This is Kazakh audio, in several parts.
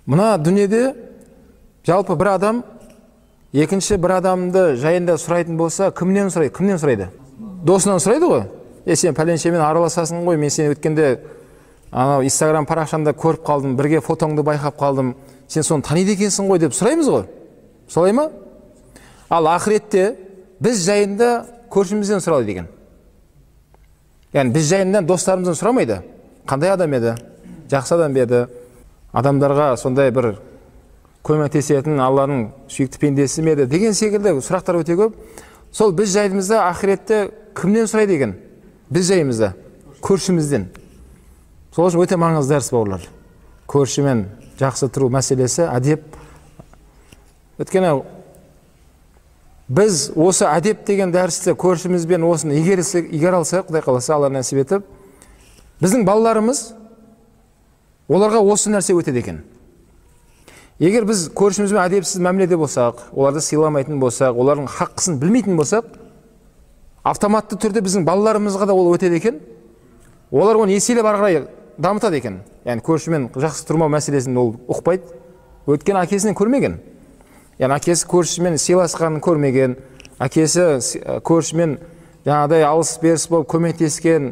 Мына дүниеде жалпы бір адам екінші бір адамды жайында сұрайтын болса, кімнен сұрайды? Кімнен сұрайды? Досынан сұрайды ғой. Сен пәленшемен араласасың ғой, мен сені өткенде анау Instagram парақшаңда көріп қалдым, бірге фотоңды байқап қалдым, сен соны таниды екенсің ғой деп сұраймыз ғой. Солай ма? Ал ақыретте біз жайында көршімізден сұрайды деген. Яғни біз жайында достарымыздан сұрамайды. Қандай адам еді? Жақсы адам еді? Адамдарға сондай бір көмектесетін Алланың сүйікті пендесі ме еді деген секілді сұрақтар өте көп. Сол біз жайымызда ақыретте кімнен сұрайды екен? Біз жайымызда көршімізден. Сол үшін өте маңызды дәріс бауырлар. Көршімен жақсы тұру мәселесі әдеп. Өйткені біз осы әдеп деген дәрісті көршімізбен осыны игере алсақ, Құдай қаласа, Алла нәсіп етіп, біздің балаларымыз оларға осы нәрсе өтеді екен. Егер біз көршімізбен әдепсіз мәміледе болсақ, оларды сыйламайтын болсақ, олардың хаққысын білмейтін болсақ, автоматты түрде біздің балаларымызға да ол өтеді екен. Олар оны еселеп ары қарай дамытады екен. Яғни көршімен жақсы тұрмау мәселесін ол ұқпайды. Өткен әкесінен көрмеген. Яғни әкесі көршімен сыйласқанын көрмеген, әкесі көршімен жаңағыдай алыс беріс болып көмектескен,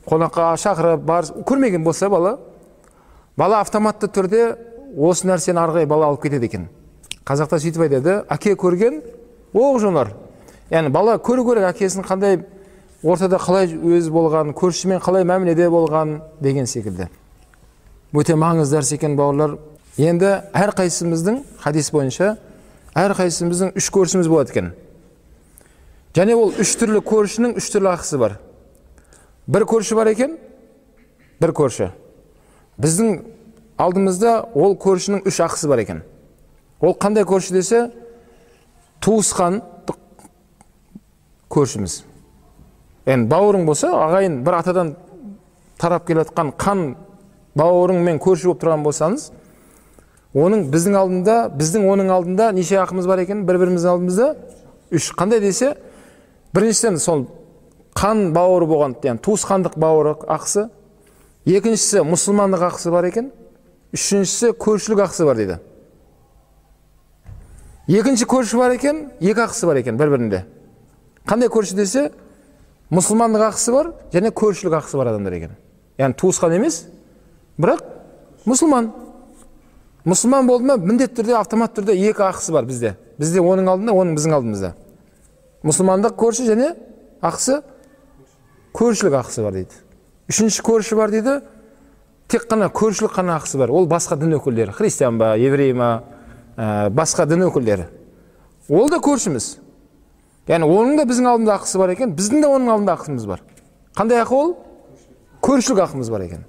қонаққа шақырып көрмеген болса бала автоматты түрде осы нәрсені ары қарай бала алып кетеді екен. Қазақта сөйтіп айтады, әке көрген оқ жонар. Яғни бала көру әкесінің қандай ортада қалай өзі болған, көршімен қалай мәміледе болған деген секілді. Өте маңызды дәріс екен бауырлар. Енді әрқайсымыздың хадис бойынша әрқайсымыздың 3 көршіміз болады екен. Және ол 3 түрлі көршінің 3 түрлі ақысы бар. Бір көрші бар екен, бір көрші. Біздің алдымызда ол көршінің 3 ақысы бар екен. Ол қандай көрші десе, туысқан көршіміз. Яғни бауырың болса, ағайын бір атадан тарап келе жатқан қан бауырыңмен көрші болып тұрған болсаңыз, біздің оның алдында неше ақымыз бар екен? Бір-біріміздің алдымызда 3. Қандай десе, біріншіден сол қан бауыры болған, яғни туысқандық бауыры ақысы, екіншісі мұсылмандық ақысы бар екен, үшіншісі көршілік ақысы бар дейді. Екінші көрші бар екен, 2 ақысы бар екен бір-бірінде. Қандай көрші десе, мұсылмандық ақысы бар және көршілік ақысы бар адамдар екен. Яғни туысқан емес, бірақ мұсылман. Мұсылман болды ма, міндетті түрде автомат түрде 2 ақысы бар бізде. Бізде оның алдында, оның біздің алдымызда. Мұсылмандық көрші және ақысы көршілік ақысы бар дейді. Үшінші көрші бар дейді, тек қана көршілік қана ақысы бар. Ол басқа дін өкілдері, христиан ба, еврей ма, басқа дін өкілдері. Ол да көршіміз. Яғни оның да біздің алдымызда ақысы бар екен, біздің де оның алдында ақысымыз бар. Қандай ақы ол? Көршілік ақымыз бар екен.